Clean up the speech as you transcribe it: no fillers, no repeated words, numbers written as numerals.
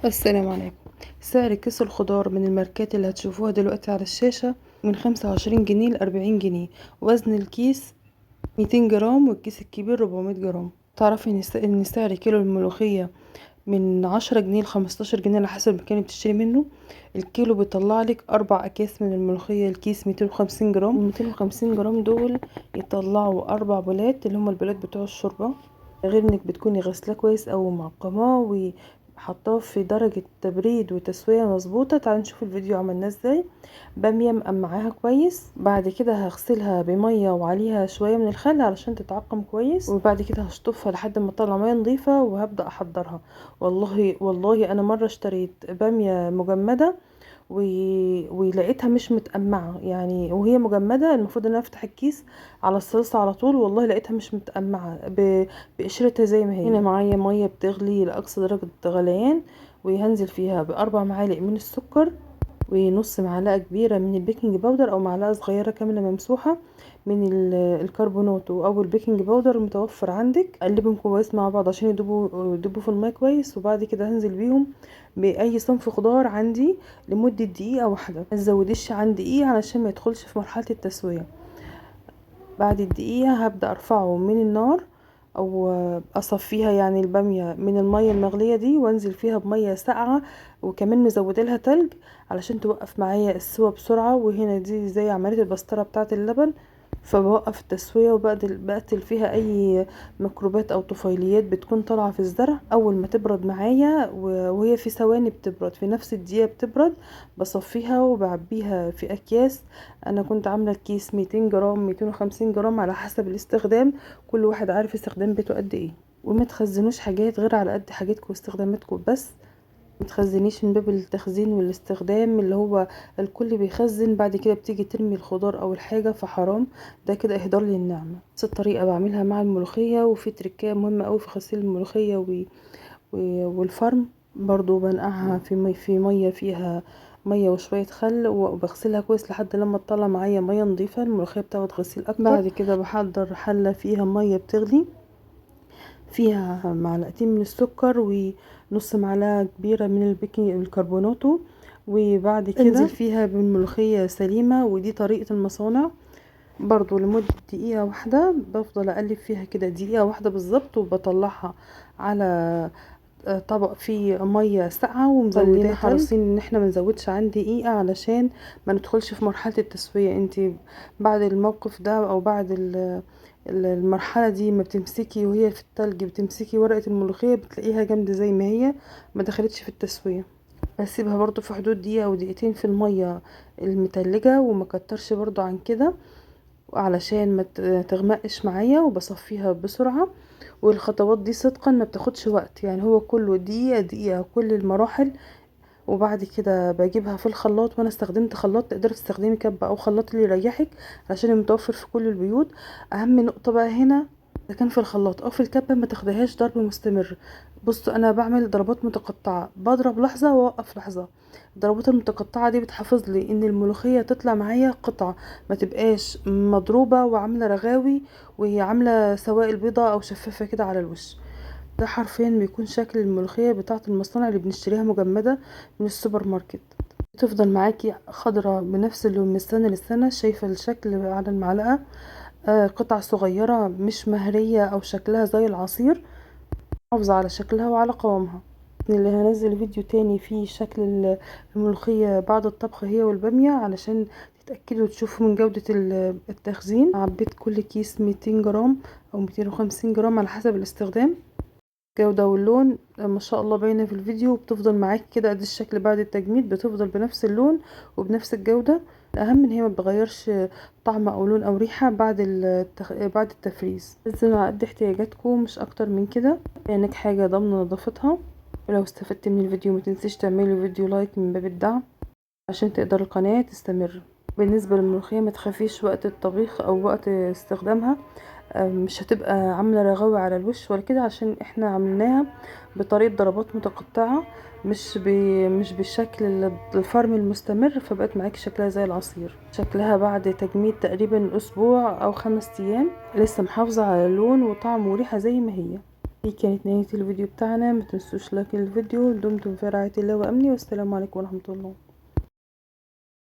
السلام عليكم. سعر كيس الخضار من الماركات اللي هتشوفوها دلوقتي على الشاشة من 25 جنيه ل40 جنيه. وزن الكيس 200 جرام، والكيس الكبير 400 جرام. تعرفي ان سعر كيلو الملوخية من 10 جنيه ل15 جنيه على حسب المكان اللي بتشتري منه. الكيلو بيطلع لك 4 أكياس من الملوخية. الكيس 250 جرام، 250 جرام دول يطلعوا 4 بولات، اللي هما البولات بتوع الشوربة. غير انك بتكوني غسلاه كويس او معقماه وحطاه في درجة تبريد وتسوية مظبوطة. تعالوا نشوف الفيديو عملناه ازاي. بامية مقمعاها كويس، بعد كده هغسلها بمية وعليها شوية من الخل علشان تتعقم كويس، وبعد كده هشطفها لحد ما اطلع مية نظيفة وهبدأ احضرها. والله انا مرة اشتريت بامية مجمدة و... ولقيتها مش متقمعة، يعني وهي مجمدة المفروض ان انا افتح الكيس على الصلصة على طول، والله لقيتها مش متقمعة بقشرتها زي ما هي. هنا معايا مية بتغلي لأقصى درجة غليان، وهنزل فيها ب4 معالق من السكر، ونص معلقة كبيرة من البيكنج باودر او معلقة صغيرة كاملة ممسوحة من الكربونات او البيكنج باودر المتوفر عندك. قلبهم كويس مع بعض عشان يدوبوا في الماء كويس، وبعد كده هنزل بيهم باي صنف خضار عندي لمدة دقيقة واحدة. ما تزوديش عن دقيقة علشان ما يدخلش في مرحلة التسوية. بعد الدقيقة هبدأ ارفعه من النار او اصفيها، يعني البامية من المية المغلية دي، وانزل فيها بمية ساقعة وكمان مزودة لها تلج علشان توقف معايا السوا بسرعة. وهنا دي زي عملية البسطرة بتاعة اللبن، فبوقف التسوية وبقتل فيها اي ميكروبات او طفيليات بتكون طالعة في الزرع. اول ما تبرد معايا وهي في ثواني بتبرد، في نفس الدقيقة بتبرد، بصفيها وبعبيها في اكياس. انا كنت عاملة الكيس 200 جرام 250 جرام على حسب الاستخدام، كل واحد عارف استخدام بيته قد ايه. وما تخزنوش حاجات غير على قد حاجاتكم واستخداماتكم بس. ما تخزنيش من باب التخزين والاستخدام اللي هو الكل بيخزن، بعد كده بتيجي ترمي الخضار او الحاجة، فحرام. ده كده اهدار للنعمة. نفس الطريقة بعملها مع الملوخية. وفي تركية مهمة قوي في غسيل الملوخية والفرم، برضو بنقعها في مية فيها مية وشوية خل، وبغسلها كويس لحد لما تطلع معايا مية نظيفة. الملوخية بتاخد غسيل اكتر. بعد كده بحضر حلة فيها مية بتغلي، فيها معلقتين من السكر ونص معلقة كبيرة من البيكنج الكربوناتو، وبعد كده انزل فيها بالملوخية سليمة. ودي طريقة المصانع برضو لمدة دقيقة واحدة. بفضل اقلب فيها كده دقيقة واحدة بالظبط، وبطلعها على طبق فيه ميه ساقعه ومزوداه. حريصين ان احنا ما نزودش عن دقيقه علشان ما ندخلش في مرحله التسويه. انتي بعد الموقف ده او بعد المرحله دي ما بتمسكي وهي في التلج، بتمسكي ورقه الملوخيه بتلاقيها جامده زي ما هي، ما دخلتش في التسويه. بسيبها برضو في حدود دقيقه او دقيقتين في الميه المتلجه، وما كترش برضو عن كده علشان ما تغمقش معايا، وبصفيها بسرعة. والخطوات دي صدقا ما بتاخدش وقت، يعني هو كله دقيقة دقيقة كل المراحل. وبعد كده بجيبها في الخلاط، وانا استخدمت خلاط، تقدري تستخدمي كبة او خلاط اللي يريحك علشان المتوفر في كل البيوت. اهم نقطة بقى هنا، اذا كان في الخلاط او في الكبة ما تاخدهاش ضرب مستمر. بصوا انا بعمل ضربات متقطعة، بضرب لحظة واوقف لحظة. الضربات المتقطعة دي بتحافظ لي ان الملوخية تطلع معايا قطعة، ما تبقاش مضروبة وعاملة رغاوي وهي عاملة سوائل بيضة او شفافة كده على الوش. ده حرفيا بيكون شكل الملوخية بتاعة المصانع اللي بنشتريها مجمدة من السوبر ماركت. تفضل معاكي خضرة بنفس اللون من السنة للسنة. شايفة الشكل على المعلقة؟ قطع صغيرة مش مهرية او شكلها زي العصير، محافظة على شكلها وعلى قوامها. اللي هنزل فيديو تاني فيه شكل الملوخية بعد الطبخ هي والبامية، علشان تتأكدوا تشوفوا من جودة التخزين. عبيت كل كيس 200 جرام او 250 جرام على حسب الاستخدام. الجودة واللون ما شاء الله باينة في الفيديو، وبتفضل معاكي كده قد الشكل بعد التجميد، بتفضل بنفس اللون وبنفس الجودة. الأهم ان هي ما بتغيرش طعم او لون او ريحة بعد التفريز. خزنوا على قد احتياجاتكم مش اكتر من كده، يعني حاجة ضمن نظافتها. ولو استفدت من الفيديو ما تنسيش تعملي فيديو لايك من باب الدعم عشان تقدر القناة تستمر. بالنسبة للملوخية ما تخافيش وقت الطبيخ او وقت استخدامها، مش هتبقى عاملة رغاوة على الوش ولا كده، عشان احنا عملناها بطريقة ضربات متقطعة، مش بالشكل الفرم المستمر، فبقت معاكي شكلها زي العصير. شكلها بعد تجميد تقريبا اسبوع او 5 ايام لسه محافظة على لون وطعم وريحة زي ما هي. دي كانت نهاية الفيديو بتاعنا. ما تنسوش لايك الفيديو. دمتم في رعاية الله وأمنه، والسلام عليكم ورحمة الله.